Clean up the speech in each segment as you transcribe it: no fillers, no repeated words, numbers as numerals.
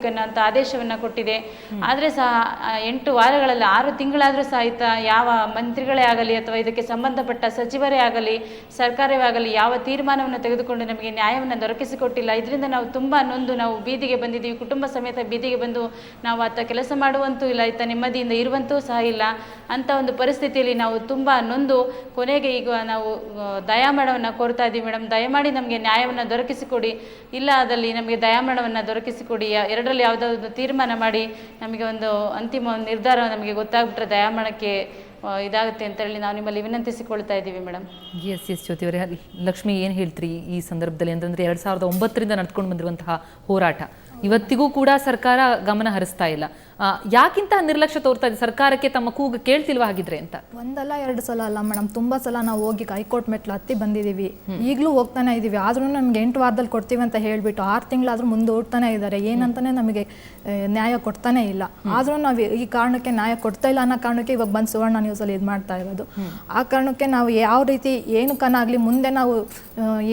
ಅಂತ ಆದೇಶವನ್ನು ಕೊಟ್ಟಿದೆ. ಆದರೆ ಸಹ 8 ವಾರಗಳಲ್ಲಿ 6 ತಿಂಗಳಾದರೂ ಸಹಿತ ಯಾವ ಮಂತ್ರಿಗಳೇ ಆಗಲಿ ಅಥವಾ ಇದಕ್ಕೆ ಸಂಬಂಧಪಟ್ಟ ಸಚಿವರೇ ಆಗಲಿ ಸರ್ಕಾರವೇ ಆಗಲಿ ಯಾವ ತೀರ್ಮಾನವನ್ನು ತೆಗೆದುಕೊಂಡು ನಮಗೆ ನ್ಯಾಯವನ್ನು ದೊರಕಿಸಿಕೊಟ್ಟಿಲ್ಲ. ಇದರಿಂದ ನಾವು ತುಂಬ ನೊಂದು ನಾವು ಬೀದಿಗೆ ಬಂದಿದ್ದೀವಿ. ಕುಟುಂಬ ಸಮೇತ ಬೀದಿಗೆ ಬಂದು ನಾವು ಆತ ಕೆಲಸ ಮಾಡುವಂತೂ ಇಲ್ಲ, ಇತ್ತ ನೆಮ್ಮದಿಯಿಂದ ಇರುವಂತೂ ಸಹ ಇಲ್ಲ. ಅಂಥ ಒಂದು ಪರಿಸ್ಥಿತಿಯಲ್ಲಿ ನಾವು ತುಂಬ ನೊಂದು ಕೊನೆಗೆ ಈಗ ನಾವು ದಯಾಮರಣವನ್ನು ಕೋರ್ತಾ ಇದ್ದೀವಿ. ಮೇಡಮ್, ದಯಮಾಡಿ ನಮಗೆ ನ್ಯಾಯವನ್ನು ದೊರಕಿಸಿಕೊಡಿ. ಇಲ್ಲ ಆದಲ್ಲಿ ನಮಗೆ ದಯಾಮರಣವನ್ನು ದೊರಕಿಸಿಕೊಡಿ. ಎರಡರಲ್ಲಿ ಯಾವುದಾದ್ರು ತೀರ್ಮಾನ ಮಾಡಿ ನಮಗೆ ಒಂದು ಅಂತಿಮ ನಿರ್ಧಾರ ನಮಗೆ ಗೊತ್ತಾಗ್ಬಿಟ್ರೆ ದಯಾಮರಣಕ್ಕೆ ಇದಾಗುತ್ತೆ ಅಂತ ಹೇಳಿ ನಾವು ನಿಮ್ಮಲ್ಲಿ ವಿನಂತಿಸಿಕೊಳ್ತಾ ಇದ್ದೀವಿ ಮೇಡಮ್. ಎಸ್ ಜ್ಯೋತಿ ಅವರೇ, ಲಕ್ಷ್ಮಿ ಏನು ಹೇಳ್ತೀರಿ ಈ ಸಂದರ್ಭದಲ್ಲಿ ಅಂತಂದರೆ 2009ರಿಂದ ನಡೆದುಕೊಂಡು ಬಂದಿರುವಂತಹ ಹೋರಾಟ ಇವತ್ತಿಗೂ ಕೂಡ ಸರ್ಕಾರ ಗಮನ ಹರಿಸ್ತಾ ಇಲ್ಲ. ಯಾಕಿಂತ ನಿರ್ಲಕ್ಷ್ಯ ತೋರ್ತಾ ಇದೆ? ಸರ್ಕಾರಕ್ಕೆ ತಮ್ಮ ಕೂಗು ಕೇಳ್ತಿಲ್ವಾ ಹಾಗಿದ್ರೆ ಅಂತ? ಒಂದಲ್ಲ 2 ಸಲ ಅಲ್ಲ ಮೇಡಮ್, ತುಂಬ ಸಲ ನಾವು ಹೋಗಿ ಹೈಕೋರ್ಟ್ ಮೆಟ್ಲು ಹತ್ತಿ ಬಂದಿದ್ದೀವಿ. ಈಗಲೂ ಹೋಗ್ತಾನೆ ಇದ್ದೀವಿ. ಆದ್ರೂ ನಮ್ಗೆ 8 ವಾರದಲ್ಲಿ ಕೊಡ್ತೀವಿ ಅಂತ ಹೇಳ್ಬಿಟ್ಟು 6 ತಿಂಗಳಾದ್ರೂ ಮುಂದೆ ಓಡ್ತಾನೆ ಇದ್ದಾರೆ. ಏನಂತಾನೆ ನಮಗೆ ನ್ಯಾಯ ಕೊಡ್ತಾನೆ ಇಲ್ಲ. ಆದ್ರೂ ನಾವು ಈ ಕಾರಣಕ್ಕೆ ನ್ಯಾಯ ಕೊಡ್ತಾ ಇಲ್ಲ ಅನ್ನೋ ಕಾರಣಕ್ಕೆ ಇವಾಗ ಬಂದು ಸುವರ್ಣ ನ್ಯೂಸಲ್ಲಿ ಇದು ಮಾಡ್ತಾ ಇರೋದು. ಆ ಕಾರಣಕ್ಕೆ ನಾವು ಯಾವ ರೀತಿ ಏನಕ್ಕನಾಗಲಿ ಮುಂದೆ ನಾವು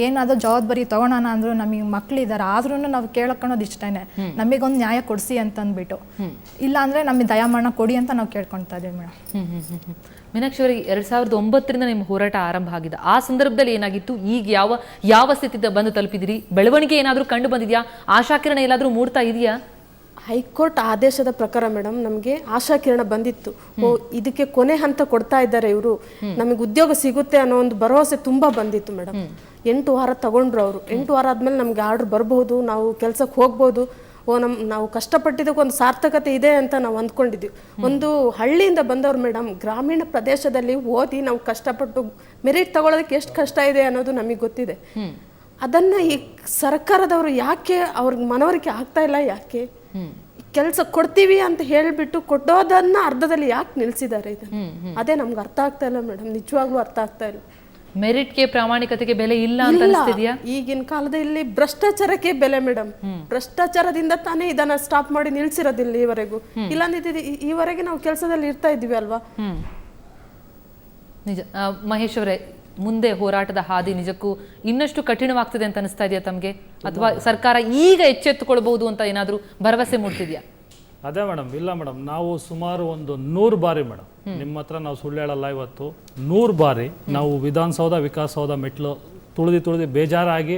ಏನಾದರೂ ಜವಾಬ್ದಾರಿ ತಗೊಳೋಣ ಅಂದ್ರೂ ನಮಗೆ ಮಕ್ಕಳಿದ್ದಾರೆ. ಆದ್ರೂ ನಾವು ಕೇಳಕೊಳ್ಳೋದು ಇಷ್ಟೇನೆ, ನಮಗೊಂದು ನ್ಯಾಯ ಕೊಡಿಸಿ ಅಂತ ಅಂದ್ಬಿಟ್ಟು. ಇಲ್ಲ ಅಂದ್ರೆ ನಮಗೆ ದಯಾಮರಣ ಕೊಡಿ ಅಂತ ನಾವು ಕೇಳ್ಕೊಳ್ತಾ ಇದ್ದೀವಿ ಮೇಡಮ್. ಮೀನಾಕ್ಷಿ ಅವರಿಗೆ 2009ರಿಂದ ನಿಮ್ಮ ಹೋರಾಟ ಆರಂಭ ಆಗಿದೆ. ಆ ಸಂದರ್ಭದಲ್ಲಿ ಏನಾಗಿತ್ತು? ಈಗ ಯಾವ ಸ್ಥಿತಿ ಬಂದು ತಲುಪಿದಿರಿ? ಬೆಳವಣಿಗೆ ಏನಾದರೂ ಕಂಡು ಬಂದಿದೆಯಾ? ಆಶಾಕಿರಣ ಎಲ್ಲಾದರೂ ಮೂಡ್ತಾ ಇದೆಯಾ? ಹೈಕೋರ್ಟ್ ಆದೇಶದ ಪ್ರಕಾರ ಮೇಡಮ್ ನಮಗೆ ಆಶಾಕಿರಣ ಬಂದಿತ್ತು. ಇದಕ್ಕೆ ಕೊನೆ ಹಂತ ಕೊಡ್ತಾ ಇದ್ದಾರೆ ಇವರು, ನಮಗೆ ಉದ್ಯೋಗ ಸಿಗುತ್ತೆ ಅನ್ನೋ ಒಂದು ಭರವಸೆ ತುಂಬಾ ಬಂದಿತ್ತು ಮೇಡಮ್. 8 ವಾರ ತಗೊಂಡ್ರು ಅವರು. 8 ವಾರ ಆದ್ಮೇಲೆ ನಮ್ಗೆ ಆರ್ಡರ್ ಬರ್ಬೋದು, ನಾವು ಕೆಲ್ಸಕ್ಕೆ ಹೋಗ್ಬೋದು, ನಾವು ಕಷ್ಟಪಟ್ಟಿದ್ದಕ್ಕೆ ಒಂದು ಸಾರ್ಥಕತೆ ಇದೆ ಅಂತ ನಾವು ಅಂದ್ಕೊಂಡಿದ್ವಿ. ಒಂದು ಹಳ್ಳಿಯಿಂದ ಬಂದವ್ರು ಮೇಡಮ್, ಗ್ರಾಮೀಣ ಪ್ರದೇಶದಲ್ಲಿ ಓದಿ ನಾವು ಕಷ್ಟಪಟ್ಟು ಮೆರಿಟ್ ತಗೊಳ್ಳೋದಕ್ಕೆ ಎಷ್ಟು ಕಷ್ಟ ಇದೆ ಅನ್ನೋದು ನಮಗೆ ಗೊತ್ತಿದೆ. ಅದನ್ನ ಈ ಸರ್ಕಾರದವರು ಯಾಕೆ ಅವ್ರಿಗೆ ಮನವರಿಕೆ ಆಗ್ತಾ ಇಲ್ಲ? ಯಾಕೆ ಕೆಲಸ ಕೊಡ್ತೀವಿ ಅಂತ ಹೇಳ್ಬಿಟ್ಟು ಕೊಟ್ಟೋದನ್ನ ಅರ್ಧದಲ್ಲಿ ಯಾಕೆ ನಿಲ್ಸಿದ್ದಾರೆ? ಅದೇ ನಮ್ಗೆ ಅರ್ಥ ಆಗ್ತಾ ಇಲ್ಲ ಮೇಡಮ್, ನಿಜವಾಗ್ಲೂ ಅರ್ಥ ಆಗ್ತಾ ಇಲ್ಲ. ಮೆರಿಟ್ಗೆ ಪ್ರಾಮಾಣಿಕತೆಗೆ ಬೆಲೆ ಇಲ್ಲ ಅಂತ ಅನಿಸ್ತಿದೆಯಾ? ಈಗಿನ ಕಾಲದಲ್ಲಿ ಭ್ರಷ್ಟಾಚಾರಕ್ಕೆ ಬೆಲೆ ಮೇಡಮ್. ಭ್ರಷ್ಟಾಚಾರದಿಂದ ತಾನೇ ಇದನ್ನ ಸ್ಟಾಪ್ ಮಾಡಿ ನಿಲ್ಸಿರೋದಿಲ್ಲ ಈವರೆಗೂ. ಇಲ್ಲಾಂದಿದ್ದು ಈವರೆಗೆ ನಾವು ಕೆಲಸದಲ್ಲಿ ಇರ್ತಾ ಇದ್ವಿ ಅಲ್ವಾ? ನಿಜ. ಮಹೇಶ್ ಅವರೇ, ಮುಂದೆ ಹೋರಾಟದ ಹಾದಿ ನಿಜಕ್ಕೂ ಇನ್ನಷ್ಟು ಕಠಿಣವಾಗ್ತದೆ ಅಂತ ಅನಿಸ್ತಾ ಇದೆಯಾ ತಮಗೆ? ಅಥವಾ ಸರ್ಕಾರ ಈಗ ಎಚ್ಚೆತ್ತುಕೊಳ್ಬಹುದು ಅಂತ ಏನಾದರೂ ಭರವಸೆ ಮೂಡ್ತಿದ್ಯಾ? ಅದೇ ಮೇಡಮ್, ಇಲ್ಲ ಮೇಡಮ್, ನಾವು ಸುಮಾರು ಒಂದು 100 ಬಾರಿ ಮೇಡಮ್ ನಿಮ್ಮ ಹತ್ರ ನಾವು ಸುಳ್ಳು ಹೇಳಲ್ಲ, ಇವತ್ತು 100 ಬಾರಿ ನಾವು ವಿಧಾನಸೌಧ ವಿಕಾಸಸೌಧ ಮೆಟ್ಲು ತುಳಿದು ಬೇಜಾರಾಗಿ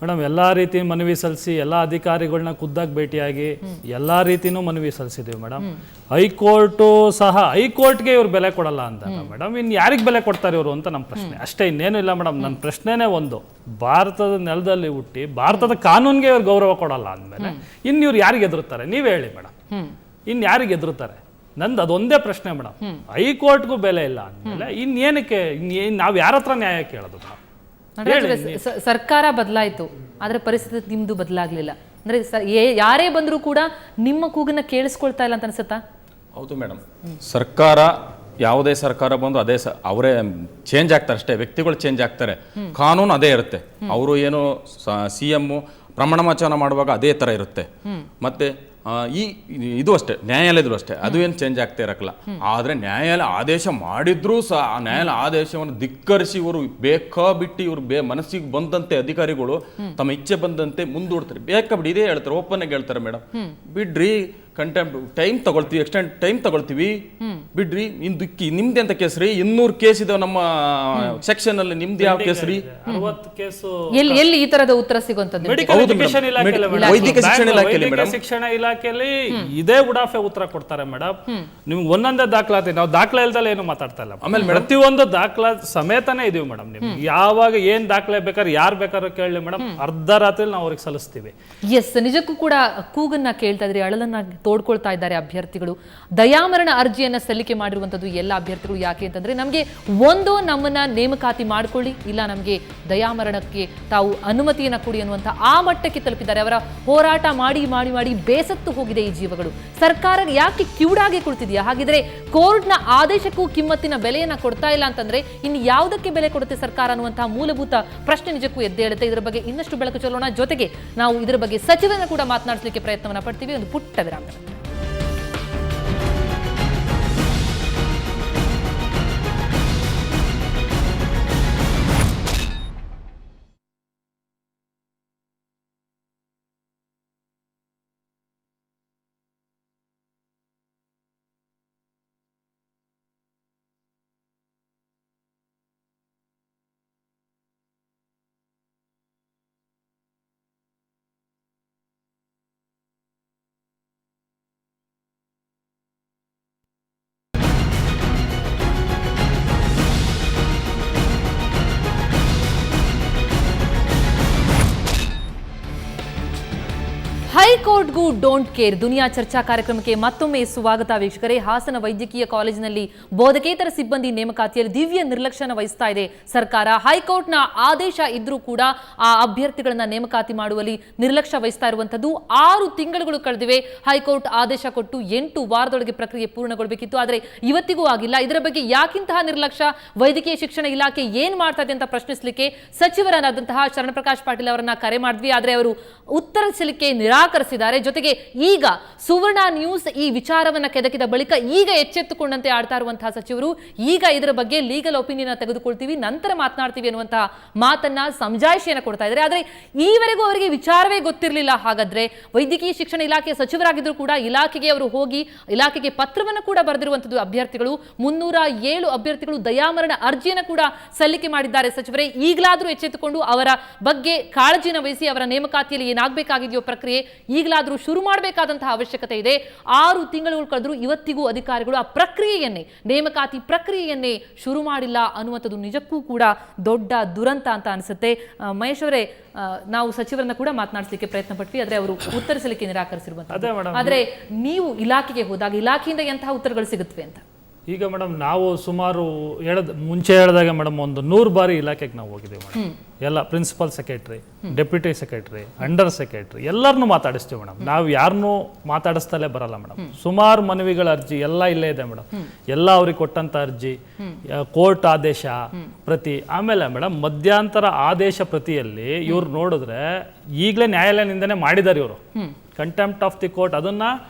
ಮೇಡಮ್ ಎಲ್ಲ ರೀತಿ ಮನವಿ ಸಲ್ಲಿಸಿ ಎಲ್ಲ ಅಧಿಕಾರಿಗಳನ್ನ ಖುದ್ದಾಗಿ ಭೇಟಿಯಾಗಿ ಎಲ್ಲ ರೀತಿನೂ ಮನವಿ ಸಲ್ಲಿಸಿದ್ದೀವಿ ಮೇಡಮ್. ಹೈಕೋರ್ಟ್ಗೆ ಇವ್ರು ಬೆಲೆ ಕೊಡಲ್ಲ ಅಂತ ಮೇಡಮ್, ಇನ್ನು ಯಾರಿಗೆ ಬೆಲೆ ಕೊಡ್ತಾರೆ ಇವರು ಅಂತ ನಮ್ಮ ಪ್ರಶ್ನೆ ಅಷ್ಟೇ, ಇನ್ನೇನು ಇಲ್ಲ ಮೇಡಮ್. ನನ್ನ ಪ್ರಶ್ನೆನೇ ಒಂದು, ಭಾರತದ ನೆಲದಲ್ಲಿ ಹುಟ್ಟಿ ಭಾರತದ ಕಾನೂನಿಗೆ ಇವ್ರು ಗೌರವ ಕೊಡಲ್ಲ ಅಂದಮೇಲೆ ಇನ್ನು ಇವ್ರು ಯಾರಿಗೆ ಎದುರುತ್ತಾರೆ? ನೀವೇ ಹೇಳಿ ಮೇಡಮ್, ಇನ್ನು ಯಾರಿಗೆ ಎದುರುತ್ತಾರೆ? ನಂದು ಅದೊಂದೇ ಪ್ರಶ್ನೆ ಮೇಡಮ್. ಹೈಕೋರ್ಟ್ಗೂ ಬೆಲೆ ಇಲ್ಲ ಅಂದಮೇಲೆ ಇನ್ನೇನಕ್ಕೆ ನಾವು ಯಾರ ಹತ್ರ ನ್ಯಾಯ ಕೇಳೋದು? ಸರ್ಕಾರ ಬದಲಾಯಿತು, ಆದರೆ ಪರಿಸ್ಥಿತಿ ನಿಮ್ದು ಬದಲಾಗ್ಲಿಲ್ಲ ಅಂದ್ರೆ ಯಾರೇ ಬಂದರೂ ಕೂಡ ನಿಮ್ಮ ಕೂಗನ್ನ ಕೇಳಿಸ್ಕೊಳ್ತಾ ಇಲ್ಲ ಅಂತ ಅನ್ಸುತ್ತಾ? ಹೌದು ಮೇಡಮ್, ಸರ್ಕಾರ ಯಾವುದೇ ಸರ್ಕಾರ ಬಂದು ಅದೇ ಅವರೇ ಚೇಂಜ್ ಆಗ್ತಾರೆ ಅಷ್ಟೇ, ವ್ಯಕ್ತಿಗಳು ಚೇಂಜ್ ಆಗ್ತಾರೆ, ಕಾನೂನು ಅದೇ ಇರುತ್ತೆ. ಅವರು ಏನು CM ಪ್ರಮಾಣ ವಚನ ಮಾಡುವಾಗ ಅದೇ ತರ ಇರುತ್ತೆ. ಮತ್ತೆ ಇದು ಅಷ್ಟೇ, ನ್ಯಾಯಾಲಯದ್ರು ಅಷ್ಟೇ, ಅದು ಏನು ಚೇಂಜ್ ಆಗ್ತಾ ಇರಕ್ಕಲ್ಲ. ಆದ್ರೆ ನ್ಯಾಯಾಲಯ ಆದೇಶ ಮಾಡಿದ್ರೂ ಸಹ ಆ ನ್ಯಾಯಾಲಯ ಆದೇಶವನ್ನು ಧಿಕ್ಕರಿಸಿ ಇವರು ಬೇಕಾಬಿಟ್ಟು ಇವರು ಮನಸ್ಸಿಗೆ ಬಂದಂತೆ ಅಧಿಕಾರಿಗಳು ತಮ್ಮ ಇಚ್ಛೆ ಬಂದಂತೆ ಮುಂದೂಡ್ತಾರೆ. ಬೇಕಾಬಿಟ್ಟು ಇದೇ ಹೇಳ್ತಾರೆ, ಓಪನ್ ಆಗಿ ಹೇಳ್ತಾರೆ ಮೇಡಮ್, ಬಿಡ್ರಿ ಕಂಟೆಂಪ್ಟ್ ಟೈಮ್ ತಗೊಳ್ತೀವಿ, ಎಕ್ಸ್ಟೆಂಡ್ ಟೈಮ್ ತಗೊಳ್ತೀವಿ, ಬಿಡ್ರಿ. ನಿಮ್ದೆ ಅಂತ ಕೇಸ್ರಿ 200 ಕೇಸ್ ಇದಾವೆ ನಮ್ಮ ಸೆಕ್ಷನ್ ಅಲ್ಲಿ, ನಿಮ್ದು ಯಾವ ಕೇಸ್ರಿ? ಎಲ್ಲಿ ಈ ತರದ ಉತ್ತರ ಸಿಗುವಂತದ್ದು? ವೈದ್ಯಕೀಯ ಶಿಕ್ಷಣ ಇಲಾಖೆಯಲ್ಲಿ ಮೇಡಮ್, ಶಿಕ್ಷಣ ಇಲಾಖೆಯಲ್ಲಿ ಇದೇ ಉಡಾಫೆ ಉತ್ತರ ಕೊಡ್ತಾರೆ ಮೇಡಮ್. ನಿಮ್ಗೆ ಒಂದೊಂದೇ ದಾಖಲಾತಿ, ನಾವು ದಾಖಲೆ ಇಲ್ದಲ್ಲ ಏನು ಮಾತಾಡ್ತಾ ಇಲ್ಲ. ಆಮೇಲೆ ಪ್ರತಿಯೊಂದು ದಾಖಲಾ ಸಮೇತನೇ ಇದೀವಿ ಮೇಡಮ್. ನಿಮ್ಗೆ ಯಾವಾಗ ಏನ್ ದಾಖಲೆ ಬೇಕಾದ್ರೆ ಯಾರು ಬೇಕಾದ್ರೂ ಕೇಳಲಿ ಮೇಡಮ್, ಅರ್ಧ ರಾತ್ರಿ ನಾವು ಅವ್ರಿಗೆ ಸಲ್ಲಿಸ್ತೀವಿ. ಎಸ್, ನಿಜಕ್ಕೂ ಕೂಡ ಕೂಗನ್ನ ಕೇಳ್ತಾ ಇದ್ರಿ, ಅಳಲನ್ನ ತೋಡ್ಕೊಳ್ತಾ ಇದ್ದಾರೆ ಅಭ್ಯರ್ಥಿಗಳು. ದಯಾಮರಣ ಅರ್ಜಿಯನ್ನ ಸಲ್ಲಿಕೆ ಮಾಡಿರುವಂತದ್ದು ಎಲ್ಲ ಅಭ್ಯರ್ಥಿಗಳು. ಯಾಕೆ ಅಂತಂದ್ರೆ ನಮಗೆ ಒಂದು ನಮ್ಮನ್ನ ನೇಮಕಾತಿ ಮಾಡ್ಕೊಳ್ಳಿ, ಇಲ್ಲ ನಮಗೆ ದಯಾಮರಣಕ್ಕೆ ತಾವು ಅನುಮತಿಯನ್ನ ಕೊಡಿ ಅನ್ನುವಂತ ಆ ಮಟ್ಟಕ್ಕೆ ತಲುಪಿದ್ದಾರೆ. ಅವರ ಹೋರಾಟ ಮಾಡಿ ಮಾಡಿ ಮಾಡಿ ಬೇಸತ್ತು ಹೋಗಿದೆ ಈ ಜೀವಗಳು. ಸರ್ಕಾರ ಯಾಕೆ ಕಿವುಡಾಗಿ ಕುಳಿತಿದೆಯಾ? ಹಾಗಿದ್ರೆ ಕೋರ್ಟ್ನ ಆದೇಶಕ್ಕೂ ಕಿಮ್ಮತ್ತಿನ ಬೆಲೆಯನ್ನ ಕೊಡ್ತಾ ಇಲ್ಲ ಅಂತಂದ್ರೆ ಇನ್ನು ಯಾವುದಕ್ಕೆ ಬೆಲೆ ಕೊಡುತ್ತೆ ಸರ್ಕಾರ ಅನ್ನುವಂತಹ ಮೂಲಭೂತ ಪ್ರಶ್ನೆ ನಿಜಕ್ಕೂ ಎದ್ದೇಳುತ್ತೆ. ಇದರ ಬಗ್ಗೆ ಇನ್ನಷ್ಟು ಬೆಳಕು ಚೆಲ್ಲೋಣ. ಜೊತೆಗೆ ನಾವು ಇದರ ಬಗ್ಗೆ ಸಚಿವರನ್ನ ಕೂಡ ಮಾತನಾಡಿಸಲಿಕ್ಕೆ ಪ್ರಯತ್ನವನ್ನ ಪಡ್ತೀವಿ. ಒಂದು ಪುಟ್ಟ ವಿರಾಮ. ಹೈಕೋರ್ಟ್ಗೂ ಡೋಂಟ್ ಕೇರ್ ದುನಿಯಾ ಚರ್ಚಾ ಕಾರ್ಯಕ್ರಮಕ್ಕೆ ಮತ್ತೊಮ್ಮೆ ಸ್ವಾಗತ ವೀಕ್ಷಕರೇ. ಹಾಸನ ವೈದ್ಯಕೀಯ ಕಾಲೇಜಿನಲ್ಲಿ ಬೋಧಕೇತರ ಸಿಬ್ಬಂದಿ ನೇಮಕಾತಿಯಲ್ಲಿ ದಿವ್ಯ ನಿರ್ಲಕ್ಷ್ಯನ ವಹಿಸ್ತಾ ಇದೆ ಸರ್ಕಾರ. ಹೈಕೋರ್ಟ್ನ ಆದೇಶ ಇದ್ರೂ ಕೂಡ ಆ ಅಭ್ಯರ್ಥಿಗಳನ್ನ ನೇಮಕಾತಿ ಮಾಡುವಲ್ಲಿ ನಿರ್ಲಕ್ಷ್ಯ ವಹಿಸ್ತಾ ಇರುವಂತದ್ದು. 6 ತಿಂಗಳುಗಳು ಕಳೆದಿವೆ. ಹೈಕೋರ್ಟ್ ಆದೇಶ ಕೊಟ್ಟು 8 ವಾರದೊಳಗೆ ಪ್ರಕ್ರಿಯೆ ಪೂರ್ಣಗೊಳ್ಳಬೇಕಿತ್ತು, ಆದರೆ ಇವತ್ತಿಗೂ ಆಗಿಲ್ಲ. ಇದರ ಬಗ್ಗೆ ಯಾಕಿಂತಹ ನಿರ್ಲಕ್ಷ್ಯ, ವೈದ್ಯಕೀಯ ಶಿಕ್ಷಣ ಇಲಾಖೆ ಏನ್ ಮಾಡ್ತಾ ಇದೆ ಅಂತ ಪ್ರಶ್ನಿಸಲಿಕ್ಕೆ ಸಚಿವರಾದಂತಹ ಶರಣಪ್ರಕಾಶ್ ಪಾಟೀಲ್ ಅವರನ್ನ ಕರೆ ಮಾಡಿದ್ವಿ, ಆದರೆ ಅವರು ಉತ್ತರಿಸಲಿಕ್ಕೆ ನಿರಾಕರಿಸಿದ್ದಾರೆ. ಜೊತೆಗೆ ಈಗ ಸುವರ್ಣ ನ್ಯೂಸ್ ಈ ವಿಚಾರವನ್ನ ಕೆದಕಿದ ಬಳಿಕ ಈಗ ಎಚ್ಚೆತ್ತುಕೊಂಡಂತೆ ಆಡ್ತಾ ಇರುವಂತಹ ಸಚಿವರು ಈಗ ಇದರ ಬಗ್ಗೆ ಲೀಗಲ್ ಒಪಿನಿಯನ್ ತೆಗೆದುಕೊಳ್ತೀವಿ, ನಂತರ ಮಾತನಾಡ್ತೀವಿ ಅನ್ನುವಂತಹ ಮಾತನ್ನ ಸಮಜಾಯಿಷಿಯನ್ನು ಕೊಡ್ತಾ ಇದ್ದಾರೆ. ಆದರೆ ಈವರೆಗೂ ಅವರಿಗೆ ವಿಚಾರವೇ ಗೊತ್ತಿರಲಿಲ್ಲ. ಹಾಗಾದ್ರೆ ವೈದ್ಯಕೀಯ ಶಿಕ್ಷಣ ಇಲಾಖೆಯ ಸಚಿವರಾಗಿದ್ರು ಕೂಡ ಇಲಾಖೆಗೆ ಅವರು ಹೋಗಿ ಇಲಾಖೆಗೆ ಪತ್ರವನ್ನು ಕೂಡ ಬರೆದಿರುವಂತದ್ದು ಅಭ್ಯರ್ಥಿಗಳು. 307 ಅಭ್ಯರ್ಥಿಗಳು ದಯಾಮರಣ ಅರ್ಜಿಯನ್ನು ಕೂಡ ಸಲ್ಲಿಕೆ ಮಾಡಿದ್ದಾರೆ. ಸಚಿವರೇ, ಈಗಲಾದರೂ ಎಚ್ಚೆತ್ತುಕೊಂಡು ಅವರ ಬಗ್ಗೆ ಕಾಳಜಿನ ವಹಿಸಿ ಅವರ ನೇಮಕಾತಿಯಲ್ಲಿ ಏನಾಗಬೇಕಾಗಿದೆಯೋ ಪ್ರಕ್ರಿಯೆ ಈಗಲಾದರೂ ಶುರು ಮಾಡಬೇಕಾದಂತಹ ಅವಶ್ಯಕತೆ ಇದೆ. 6 ತಿಂಗಳು ಕಳೆದರೂ ಇವತ್ತಿಗೂ ಅಧಿಕಾರಿಗಳು ಆ ಪ್ರಕ್ರಿಯೆಯನ್ನೇ, ನೇಮಕಾತಿ ಪ್ರಕ್ರಿಯೆಯನ್ನೇ ಶುರು ಮಾಡಿಲ್ಲ ಅನ್ನುವಂಥದ್ದು ನಿಜಕ್ಕೂ ಕೂಡ ದೊಡ್ಡ ದುರಂತ ಅಂತ ಅನಿಸುತ್ತೆ. ಮಹೇಶ್ ಅವರೇ, ನಾವು ಸಚಿವರನ್ನ ಕೂಡ ಮಾತನಾಡಿಸಲಿಕ್ಕೆ ಪ್ರಯತ್ನ ಪಟ್ವಿ, ಆದರೆ ಅವರು ಉತ್ತರಿಸಲಿಕ್ಕೆ ನಿರಾಕರಿಸಿರುವಂಥದ್ದು. ಆದರೆ ನೀವು ಇಲಾಖೆಗೆ ಹೋದಾಗ ಇಲಾಖೆಯಿಂದ ಎಂತಹ ಉತ್ತರಗಳು ಸಿಗುತ್ತವೆ ಅಂತ? ಈಗ ಮೇಡಮ್ ನಾವು ಸುಮಾರು ಮುಂಚೆ ಹೇಳಿದಾಗ ಮೇಡಮ್ ಒಂದು 100 ಬಾರಿ ಇಲಾಖೆಗೆ ನಾವು ಹೋಗಿದ್ದೀವಿ ಮೇಡಮ್. ಎಲ್ಲ principal secretary, deputy secretary, under secretary ಎಲ್ಲರನ್ನೂ ಮಾತಾಡಿಸ್ತೀವಿ ಮೇಡಮ್. ನಾವು ಯಾರನ್ನೂ ಮಾತಾಡಿಸ್ತಲೇ ಬರಲ್ಲ ಮೇಡಮ್. ಸುಮಾರು ಮನವಿಗಳ ಅರ್ಜಿ ಎಲ್ಲ ಇಲ್ಲೇ ಇದೆ ಮೇಡಮ್. ಎಲ್ಲ ಅವ್ರಿಗೆ ಕೊಟ್ಟಂತ ಅರ್ಜಿ, ಕೋರ್ಟ್ ಆದೇಶ ಪ್ರತಿ, ಆಮೇಲೆ ಮೇಡಮ್ ಮಧ್ಯಂತರ ಆದೇಶ ಪ್ರತಿಯಲ್ಲಿ ಇವ್ರು ನೋಡಿದ್ರೆ ಈಗಲೇ ನ್ಯಾಯಾಲಯದಿಂದನೇ ಮಾಡಿದ್ದಾರೆ ಇವರು ಕಂಟೆಂಪ್ಟ್ ಆಫ್ ದಿ ಕೋರ್ಟ್. ಅದನ್ನ